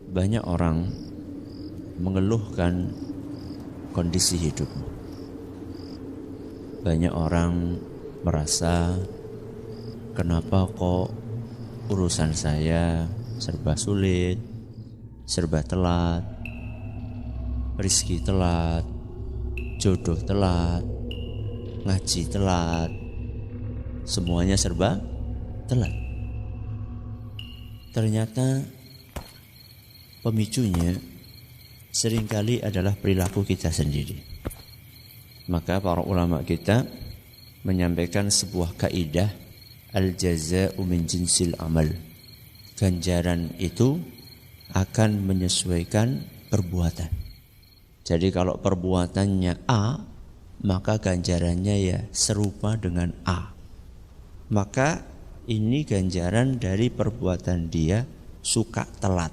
Banyak orang mengeluhkan kondisi hidup. Banyak orang merasa, kenapa kok urusan saya serba sulit, serba telat, rezeki telat, jodoh telat, ngaji telat, semuanya serba telat. Ternyata pemicunya seringkali adalah perilaku kita sendiri. Maka para ulama kita menyampaikan sebuah kaidah, al-jaza'u min jinsil amal. Ganjaran itu akan menyesuaikan perbuatan. Jadi kalau perbuatannya A, maka ganjarannya ya serupa dengan A. Maka ini ganjaran dari perbuatan dia suka telat.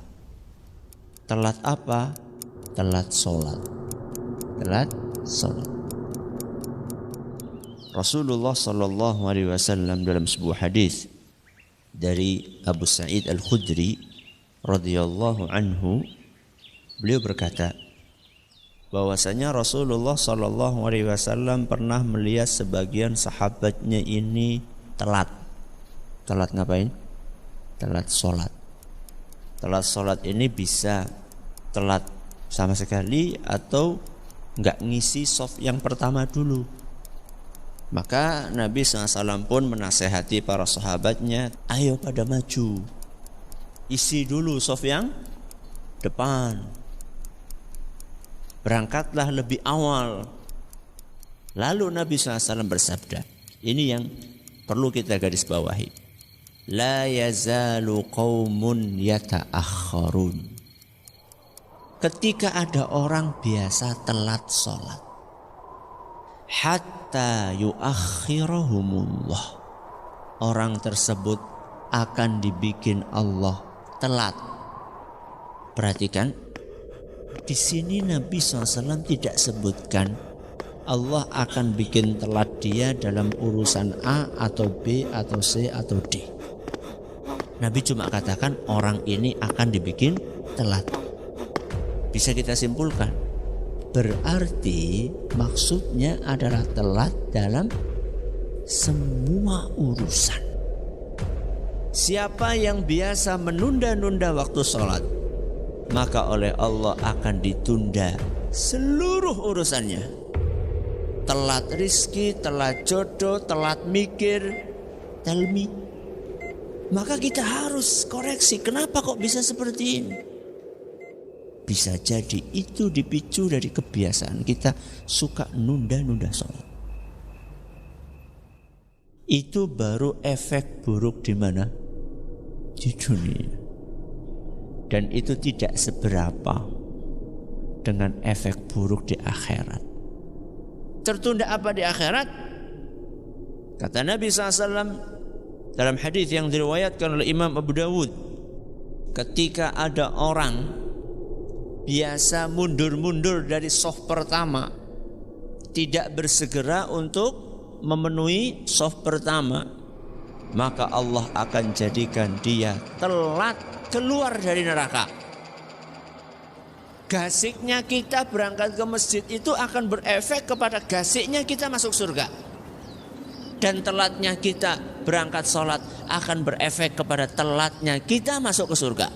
Telat apa? Telat sholat. Telat sholat. Rasulullah sallallahu alaihi wasallam dalam sebuah hadis dari Abu Sa'id Al-Khudri radhiyallahu anhu, beliau berkata bahwasanya Rasulullah sallallahu alaihi wasallam pernah melihat sebagian sahabatnya ini telat. Telat ngapain? Telat sholat. Telat sholat ini bisa telat sama sekali atau enggak ngisi shaf yang pertama dulu. Maka Nabi SAW pun menasehati para sahabatnya, ayo pada maju, isi dulu shaf yang depan, berangkatlah lebih awal. Lalu Nabi SAW bersabda, ini yang perlu kita garis bawahi, la yazalu qaumun yata'akhkharun. Ketika ada orang biasa telat sholat, hatta yuakhirahumullah, orang tersebut akan dibikin Allah telat. Perhatikan, di sini Nabi SAW tidak sebutkan Allah akan bikin telat dia dalam urusan A atau B atau C atau D. Nabi cuma katakan orang ini akan dibikin telat. Bisa kita simpulkan, berarti maksudnya adalah telat dalam semua urusan. Siapa yang biasa menunda-nunda waktu sholat, maka oleh Allah akan ditunda seluruh urusannya. Telat rizki, telat jodoh, telat mikir, telmi. Maka kita harus koreksi, kenapa kok bisa seperti ini? Bisa jadi itu dipicu dari kebiasaan kita suka nunda-nunda sholat. Itu baru efek buruk di mana? Di dunia. Dan itu tidak seberapa dengan efek buruk di akhirat. Tertunda apa di akhirat? Kata Nabi SAW dalam hadis yang diriwayatkan oleh Imam Abu Dawud, ketika ada orang biasa mundur-mundur dari shaf pertama, tidak bersegera untuk memenuhi shaf pertama, maka Allah akan jadikan dia telat keluar dari neraka. Gasiknya kita berangkat ke masjid itu akan berefek kepada gasiknya kita masuk surga. Dan telatnya kita berangkat sholat akan berefek kepada telatnya kita masuk ke surga.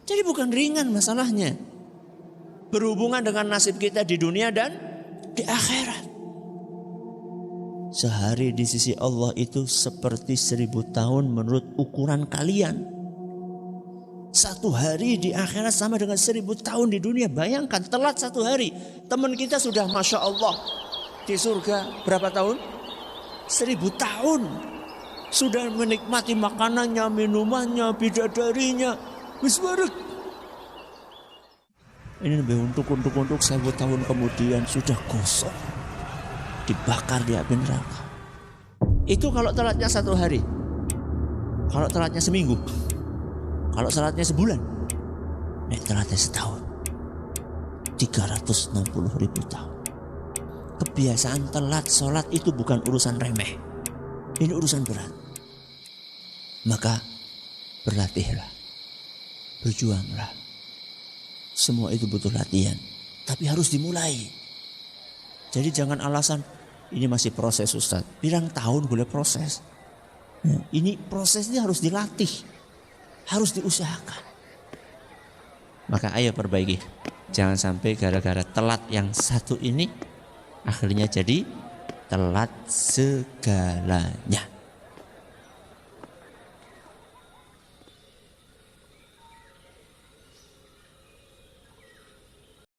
Jadi bukan ringan masalahnya. Berhubungan dengan nasib kita di dunia dan di akhirat. Sehari di sisi Allah itu seperti 1000 tahun menurut ukuran kalian. Satu hari di akhirat sama dengan 1000 tahun di dunia. Bayangkan telat satu hari. Teman kita sudah Masya Allah di surga berapa tahun? 1000 tahun. Sudah menikmati makanannya, minumannya, bidadarinya. Wiswarek. Ini lebih untuk 1000 tahun kemudian sudah gosong, dibakar di api neraka. Itu kalau telatnya satu hari. Kalau telatnya seminggu, kalau telatnya sebulan, telatnya setahun, 360.000 tahun. Kebiasaan telat sholat itu bukan urusan remeh, ini urusan berat. Maka berlatihlah Berjuanglah. Semua itu butuh latihan. Tapi harus dimulai. Jadi jangan alasan, ini masih proses Ustaz. Pirang tahun boleh proses. Ini prosesnya harus dilatih. Harus diusahakan. Maka ayo perbaiki. Jangan sampai gara-gara telat yang satu ini, akhirnya jadi telat segalanya.